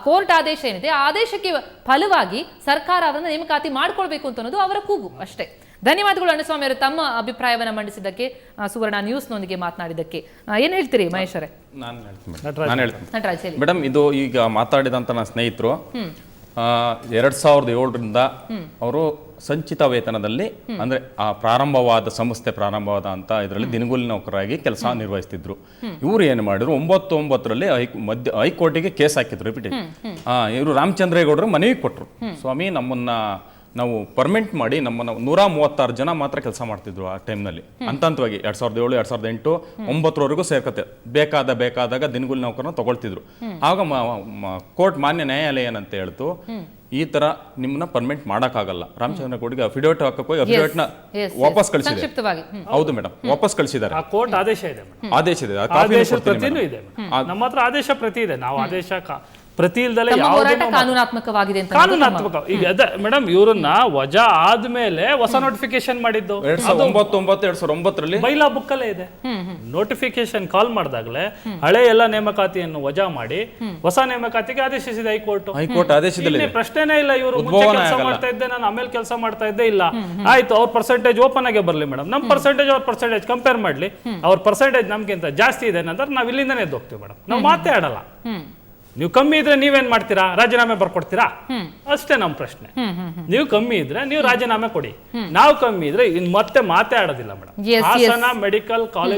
ಕೋರ್ಟ್ ಆದೇಶ ಏನಿದೆ ಆ ಆದೇಶಕ್ಕೆ ಫಲವಾಗಿ ಸರ್ಕಾರ ಅವರನ್ನ ನೇಮಕಾತಿ ಮಾಡ್ಕೊಳ್ಬೇಕು ಅಂತ ಅನ್ನೋದು ಅವರ ಕೂಗು ಅಷ್ಟೇ. ಧನ್ಯವಾದಗಳು ಅಣ್ಣಸ್ವಾಮಿ ಅವರು ತಮ್ಮ ಅಭಿಪ್ರಾಯವನ್ನ ಮಂಡಿಸಿದ್ದಕ್ಕೆ, ಸುವರ್ಣ ನ್ಯೂಸ್ನೊಂದಿಗೆ ಮಾತನಾಡಿದ್ದಕ್ಕೆ. ಏನ್ ಹೇಳ್ತೀರಿ ಮಹೇಶ್ ಅವರೇ? ನಾನು ಹೇಳ್ತೀನಿ ಮೇಡಮ್. ಇದು ಈಗ ಮಾತಾಡಿದಂತ ನನ್ನ ಸ್ನೇಹಿತರು 2007ರಿಂದ ಅವರು ಸಂಚಿತ ವೇತನದಲ್ಲಿ ಅಂದ್ರೆ ಆ ಸಂಸ್ಥೆ ಪ್ರಾರಂಭವಾದ ಅಂತ ಇದರಲ್ಲಿ ದಿನಗೂಲಿ ನೌಕರಾಗಿ ಕೆಲಸ ನಿರ್ವಹಿಸ್ತಿದ್ರು. ಇವರು ಏನು ಮಾಡಿದ್ರು 9/9ರಲ್ಲಿ ಹೈಕೋರ್ಟಿಗೆ ಕೇಸ್ ಹಾಕಿದ್ರು. ರಿಪೀಟೆಡ್ ಇವರು ರಾಮಚಂದ್ರೇಗೌಡರು ಮನವಿ ಕೊಟ್ಟರು, ಸ್ವಾಮಿ ನಮ್ಮನ್ನ ನಾವು ಪರ್ಮನೆಂಟ್ ಮಾಡಿ ನಮ್ಮನ್ನ 136 ಜನ ಮಾತ್ರ ಕೆಲಸ ಮಾಡ್ತಿದ್ರು ಆ ಟೈಮ್ನಲ್ಲಿ. ಹಂತವಾಗಿ 2007 2008 9ರವರೆಗೂ ಸೇರ್ಕತ್ತೆ. ಬೇಕಾದಾಗ ದಿನಗೂಲಿ ನೌಕರನ್ನ ತಗೊಳ್ತಿದ್ರು. ಆಗ ಕೋರ್ಟ್ ಮಾನ್ಯ ನ್ಯಾಯಾಲಯ ಏನಂತ ಹೇಳ್ತು, ಈ ತರ ನಿಮ್ಮನ್ನ ಪರ್ಮನೆಂಟ್ ಮಾಡಕ್ಕಾಗಲ್ಲ. ರಾಮಚಂದ್ರಗೌಡರಿಗೆ ಅಫಿಡೇವಿಟ್ ಹಾಕಕ್ಕೆ ಹೋಗಿ ಅಫಿಡೇವಿಟ್ ನ ವಾಪಸ್ ಕಳಿಸಿದ್ದಾರೆ. ಹೌದು ಮೇಡಮ್, ವಾಪಸ್ ಕಳಿಸಿದ್ದಾರೆ. ಕೋರ್ಟ್ ಆದೇಶ ಇದೆ, ಆದೇಶ ಇದೆ, ನಮ್ಮ ಹತ್ರ ಆದೇಶ ಪ್ರತಿ ಇದೆ. ನಾವು ಆದೇಶ ಪ್ರತಿ ಇಲ್ದಲೆ ಕಾನೂನಾತ್ಮಕವಾಗಿದೆ ಅಂತ ಕಾನೂನಾತ್ಮಕ. ಈಗ ಅದ ಮೇಡಮ್, ಇವ್ರನ್ನ ವಜಾ ಆದ್ಮೇಲೆ ಹೊಸ ನೋಟಿಫಿಕೇಶನ್ ಮಾಡಿದ್ದು 2009 ಬೈಲಾ ಬುಕ್ ಅಲ್ಲೇ ಇದೆ. ನೋಟಿಫಿಕೇಶನ್ ಕಾಲ್ ಮಾಡಿದಾಗಲೇ ಹಳೆ ಎಲ್ಲ ನೇಮಕಾತಿಯನ್ನು ವಜಾ ಮಾಡಿ ಹೊಸ ನೇಮಕಾತಿಗೆ ಆದೇಶಿಸಿದೆ ಹೈಕೋರ್ಟ್. ಆದೇಶದಲ್ಲಿ ಪ್ರಶ್ನೆನೇ ಇಲ್ಲ. ಇವರು ಕೆಲಸ ಮಾಡ್ತಾ ಇದ್ದೆ, ನಾನು ಆಮೇಲೆ ಕೆಲಸ ಮಾಡ್ತಾ ಇದ್ದೆ ಇಲ್ಲ. ಆಯ್ತು, ಅವ್ರ ಪರ್ಸೆಂಟೇಜ್ ಓಪನ್ ಆಗೇ ಬರ್ಲಿ ಮೇಡಮ್. ನಮ್ಮ ಪರ್ಸೆಂಟೇಜ್ ಅವ್ರ ಪರ್ಸೆಂಟೇಜ್ ಕಂಪೇರ್ ಮಾಡ್ಲಿ. ಅವ್ರ ಪರ್ಸೆಂಟೇಜ್ ನಮ್ಗಿಂತ ಜಾಸ್ತಿ ಇದೆ ಅಂದ್ರೆ ನಾವ್ ಇಲ್ಲಿಂದಾನೇ ಎದ್ದು ಹೋಗ್ತೀವಿ ಮೇಡಮ್. ನಾವು ಮಾತೇ ಆಡಲ್ಲ. ನೀವು ಕಮ್ಮಿ ಇದ್ರೆ ನೀವೇನ್ ಮಾಡ್ತೀರಾ? ರಾಜೀನಾಮೆ ಬರ್ಕೊಡ್ತೀರಾ? ಅಷ್ಟೇ ನಮ್ಮ ಪ್ರಶ್ನೆ. ನೀವು ಕಮ್ಮಿ ಇದ್ರೆ ನೀವು ರಾಜೀನಾಮೆ ಕೊಡಿ. ನಾವು ಕಮ್ಮಿ ಇದ್ರೆ ಮತ್ತೆ ಮಾತೇ ಆಡೋದಿಲ್ಲ ಮೇಡಮ್. Hassan medical college